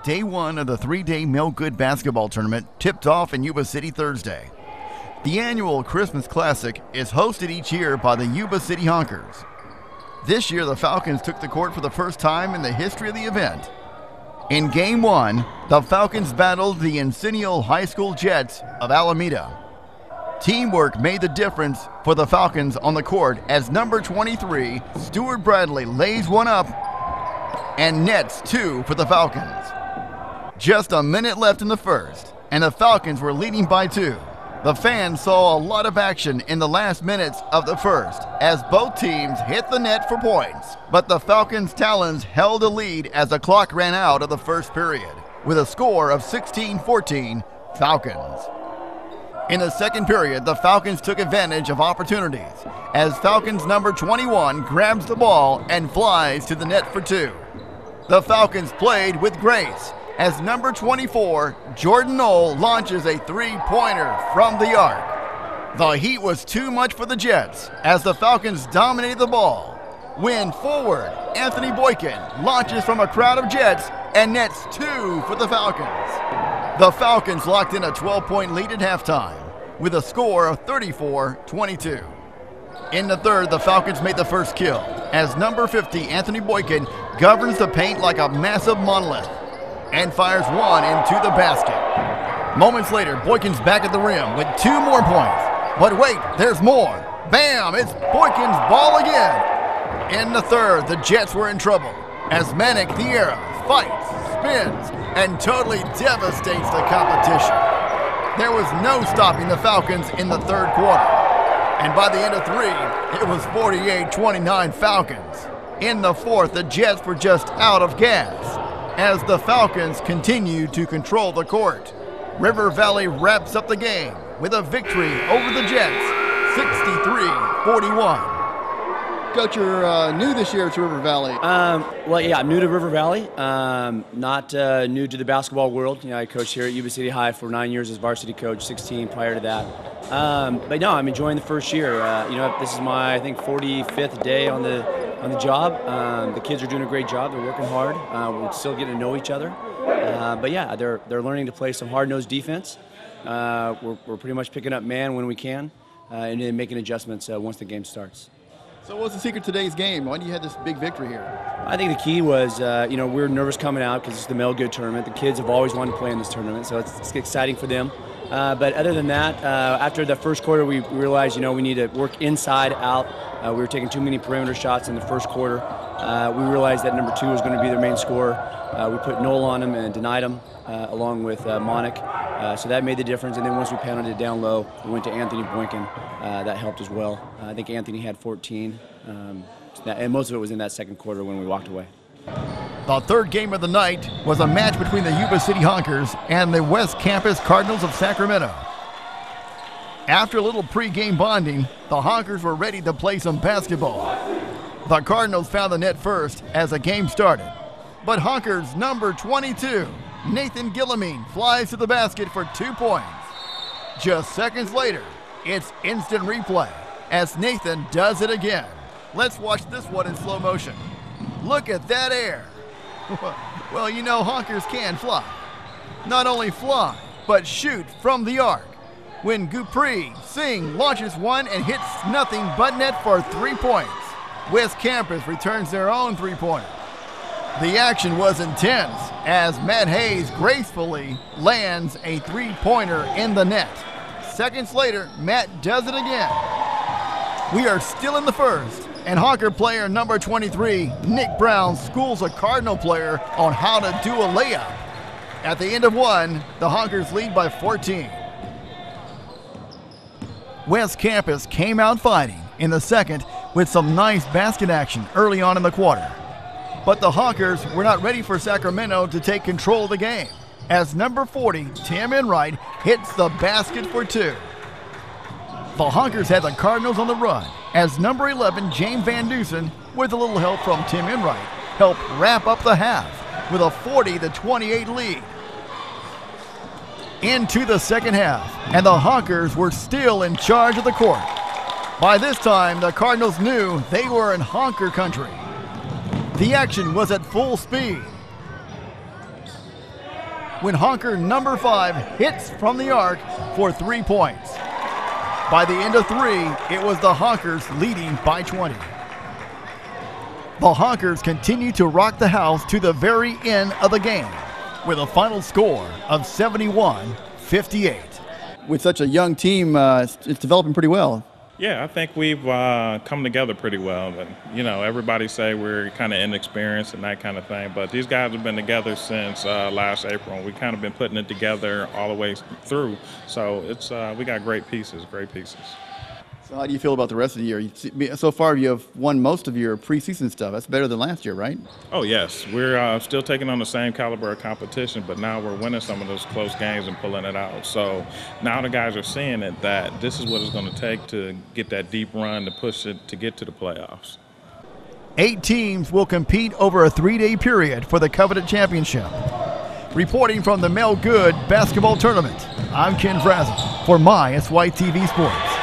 Day one of the three-day Mel Good basketball tournament tipped off in Yuba City Thursday. The annual Christmas Classic is hosted each year by the Yuba City Honkers. This year, the Falcons took the court for the first time in the history of the event. In Game 1, the Falcons battled the Encinial High School Jets of Alameda. Teamwork made the difference for the Falcons on the court as number 23, Stuart Bradley, lays one up and nets two for the Falcons. Just a minute left in the first, and the Falcons were leading by two. The fans saw a lot of action in the last minutes of the first as both teams hit the net for points. But the Falcons' Talons held a lead as the clock ran out of the first period with a score of 16-14 Falcons. In the second period, the Falcons took advantage of opportunities as Falcons number 21 grabs the ball and flies to the net for two. The Falcons played with grace as number 24, Jordan Knoll, launches a three-pointer from the arc. The heat was too much for the Jets as the Falcons dominated the ball. When forward, Anthony Boykin launches from a crowd of Jets and nets two for the Falcons. The Falcons locked in a 12-point lead at halftime with a score of 34-22. In the third, the Falcons made the first kill as number 50, Anthony Boykin, governs the paint like a massive monolith and fires one into the basket. Moments later, Boykin's back at the rim with two more points. But wait, there's more. Bam! It's Boykin's ball again. In the third, the Jets were in trouble as Manic Thierra fights, spins, and totally devastates the competition. There was no stopping the Falcons in the third quarter. And by the end of three, it was 48-29 Falcons. In the fourth, the Jets were just out of gas as the Falcons continued to control the court. River Valley wraps up the game with a victory over the Jets, 63-41. Coach, you're new this year to River Valley. Well, yeah, I'm new to River Valley. Not new to the basketball world. You know, I coached here at Yuba City High for 9 years as varsity coach, 16 prior to that. But no, I'm enjoying the first year. You know, this is my, I think, 45th day on the job. The kids are doing a great job. They're working hard. We're still getting to know each other. But yeah, they're learning to play some hard-nosed defense. We're pretty much picking up man when we can, and then making adjustments once the game starts. So what's the secret to today's game? Why do you have this big victory here? I think the key was, you know, we were nervous coming out because it's the Mel Good tournament. The kids have always wanted to play in this tournament, so it's exciting for them. But other than that, after the first quarter, we realized, you know, we need to work inside out. We were taking too many perimeter shots in the first quarter. We realized that number 2 was going to be their main scorer. We put Knoll on him and denied him, along with Monic. So that made the difference. And then once we pounded it down low, we went to Anthony Boykin. That helped as well. I think Anthony had 14. And most of it was in that second quarter when we walked away. The third game of the night was a match between the Yuba City Honkers and the West Campus Cardinals of Sacramento. After a little pre-game bonding, the Honkers were ready to play some basketball. The Cardinals found the net first as the game started, but Honkers number 22, Nathan Gillamine, flies to the basket for 2 points. Just seconds later, it's instant replay as Nathan does it again. Let's watch this one in slow motion. Look at that air. Well, you know Honkers can fly. Not only fly, but shoot from the arc. When Gupri Singh launches one and hits nothing but net for 3 points. West Campus returns their own three-pointer. The action was intense as Matt Hayes gracefully lands a three-pointer in the net. Seconds later, Matt does it again. We are still in the first, and Honker player number 23, Nick Brown, schools a Cardinal player on how to do a layup. At the end of one, the Honkers lead by 14. West Campus came out fighting in the second with some nice basket action early on in the quarter. But the Honkers were not ready for Sacramento to take control of the game as number 40, Tim Enright, hits the basket for 2. The Honkers had the Cardinals on the run as number 11, James Van Dusen, with a little help from Tim Enright, helped wrap up the half with a 40-28 lead. Into the second half, and the Honkers were still in charge of the court. By this time, the Cardinals knew they were in Honker country. The action was at full speed. when Honker number 5 hits from the arc for 3 points. By the end of 3, it was the Honkers leading by 20. The Honkers continue to rock the house to the very end of the game with a final score of 71-58. With such a young team, it's developing pretty well. Yeah, I think we've come together pretty well. And, everybody say we're kind of inexperienced and that kind of thing, but these guys have been together since last April, and we've kind of been putting it together all the way through. So it's we got great pieces. So how do you feel about the rest of the year? So far, you have won most of your preseason stuff. That's better than last year, right? Oh, yes. We're still taking on the same caliber of competition, but now we're winning some of those close games and pulling it out. So now the guys are seeing it that this is what it's going to take to get that deep run, to push it, to get to the playoffs. 8 teams will compete over a 3-day period for the coveted championship. Reporting from the Mel Good basketball tournament, I'm Ken Frazel for my SYTV Sports.